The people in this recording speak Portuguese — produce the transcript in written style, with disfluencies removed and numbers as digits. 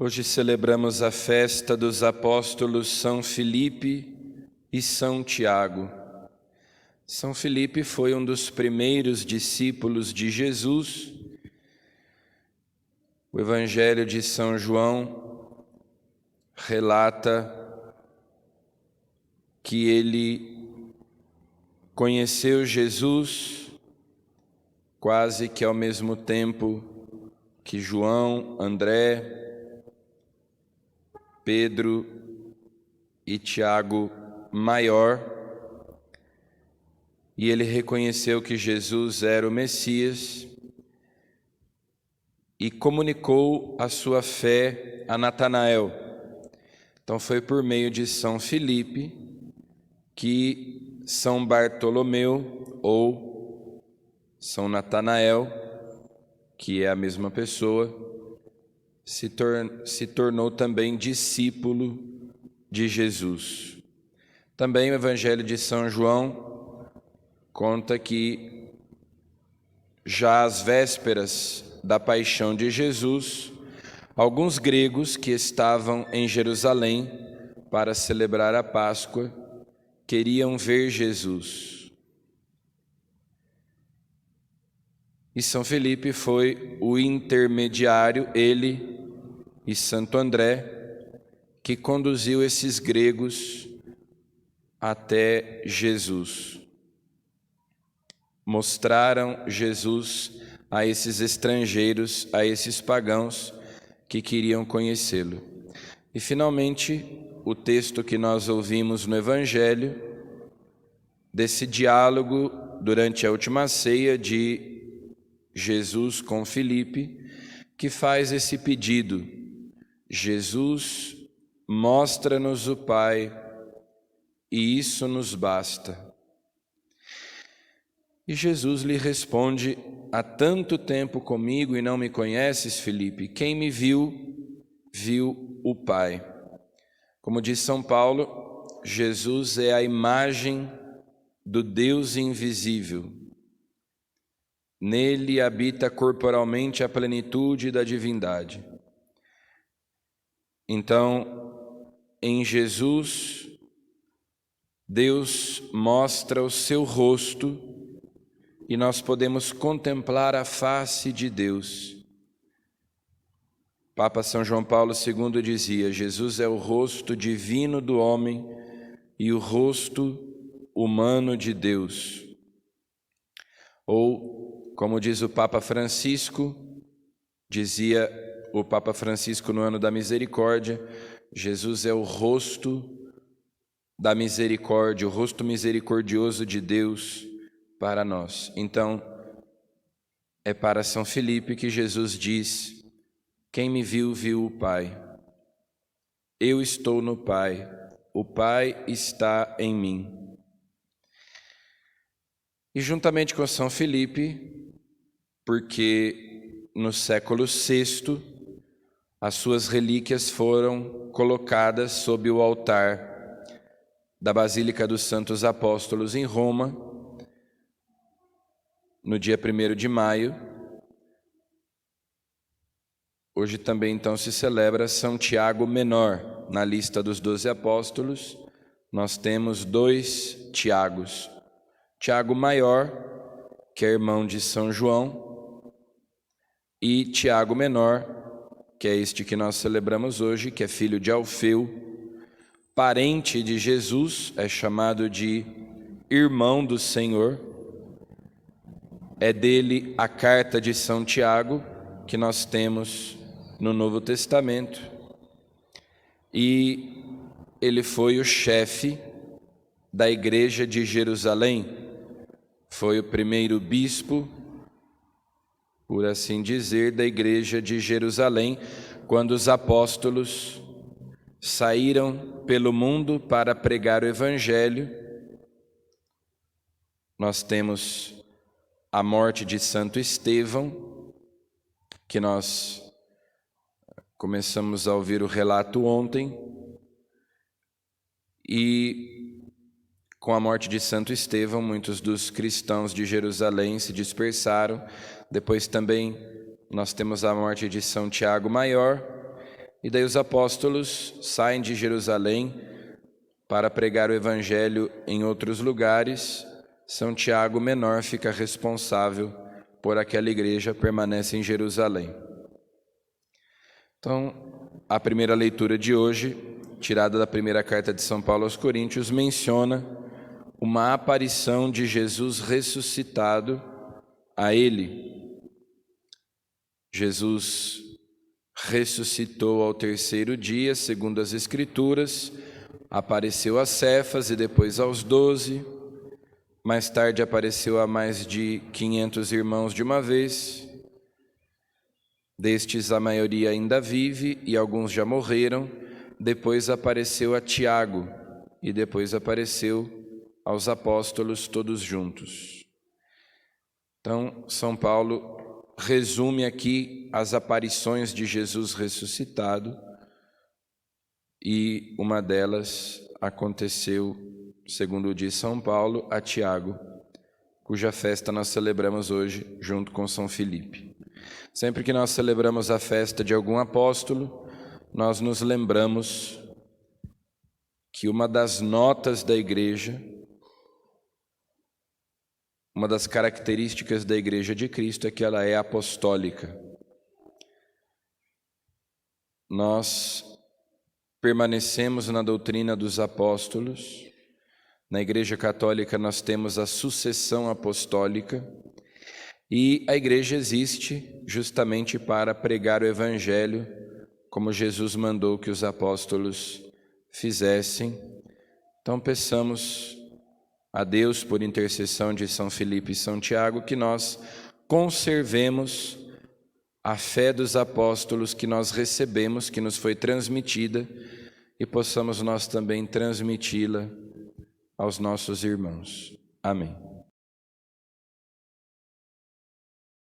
Hoje celebramos a festa dos apóstolos São Filipe e São Tiago. São Filipe foi um dos primeiros discípulos de Jesus. O Evangelho de São João relata que ele conheceu Jesus quase que ao mesmo tempo que João, André, Pedro e Tiago maior, e ele reconheceu que Jesus era o Messias e comunicou a sua fé a Natanael. Então foi por meio de São Filipe que São Bartolomeu ou São Natanael, que é a mesma pessoa, se tornou também discípulo de Jesus. Também o Evangelho de São João conta que já às vésperas da paixão de Jesus, alguns gregos que estavam em Jerusalém para celebrar a Páscoa queriam ver Jesus. E São Filipe foi o intermediário, ele e Santo André, que conduziu esses gregos até Jesus. Mostraram Jesus a esses estrangeiros, a esses pagãos que queriam conhecê-lo. E finalmente, o texto que nós ouvimos no Evangelho, desse diálogo durante a última ceia de Jesus com Filipe, que faz esse pedido: Jesus, mostra-nos o Pai, e isso nos basta. E Jesus lhe responde: há tanto tempo comigo e não me conheces, Filipe? Quem me viu, viu o Pai. Como diz São Paulo, Jesus é a imagem do Deus invisível. Nele habita corporalmente a plenitude da divindade. Então, em Jesus, Deus mostra o seu rosto e nós podemos contemplar a face de Deus. Papa São João Paulo II dizia: Jesus é o rosto divino do homem e o rosto humano de Deus. Ou, como diz o Papa Francisco, dizia o Papa Francisco no ano da misericórdia, Jesus é o rosto da misericórdia, o rosto misericordioso de Deus para nós. Então, é para São Filipe que Jesus diz: quem me viu, viu o Pai. Eu estou no Pai, o Pai está em mim. E juntamente com São Filipe, porque no século VI as suas relíquias foram colocadas sob o altar da Basílica dos Santos Apóstolos em Roma, no dia 1º de maio. Hoje também então se celebra São Tiago Menor. Na lista dos 12 apóstolos nós temos 2 Tiagos. Tiago Maior, que é irmão de São João, e Tiago Menor, que é este que nós celebramos hoje, que é filho de Alfeu, parente de Jesus, é chamado de irmão do Senhor. É dele a carta de São Tiago, que nós temos no Novo Testamento, e ele foi o chefe da igreja de Jerusalém, foi o primeiro bispo, por assim dizer, da igreja de Jerusalém, quando os apóstolos saíram pelo mundo para pregar o Evangelho. Nós temos a morte de Santo Estevão, que nós começamos a ouvir o relato ontem, e com a morte de Santo Estevão, muitos dos cristãos de Jerusalém se dispersaram. Depois também nós temos a morte de São Tiago Maior, E daí os apóstolos saem de Jerusalém para pregar o evangelho em outros lugares. São Tiago menor fica responsável por aquela igreja, permanece em Jerusalém. Então, a primeira leitura de hoje, tirada da primeira carta de São Paulo aos Coríntios, menciona uma aparição de Jesus ressuscitado a ele. Jesus ressuscitou ao terceiro dia, segundo as Escrituras, apareceu a Cefas e depois aos 12, mais tarde apareceu a mais de 500 irmãos de uma vez. Destes a maioria ainda vive e alguns já morreram. Depois apareceu a Tiago e depois apareceu aos apóstolos todos juntos. Então, São Paulo resume aqui as aparições de Jesus ressuscitado, e uma delas aconteceu, segundo diz São Paulo, a Tiago, cuja festa nós celebramos hoje junto com São Filipe. Sempre que nós celebramos a festa de algum apóstolo, nós nos lembramos que uma das notas da igreja, uma das características da Igreja de Cristo é que ela é apostólica. Nós permanecemos na doutrina dos apóstolos. Na Igreja Católica nós temos a sucessão apostólica e a Igreja existe justamente para pregar o Evangelho, como Jesus mandou que os apóstolos fizessem. Então peçamos a Deus, por intercessão de São Filipe e São Tiago, que nós conservemos a fé dos apóstolos que nós recebemos, que nos foi transmitida, e possamos nós também transmiti-la aos nossos irmãos. Amém.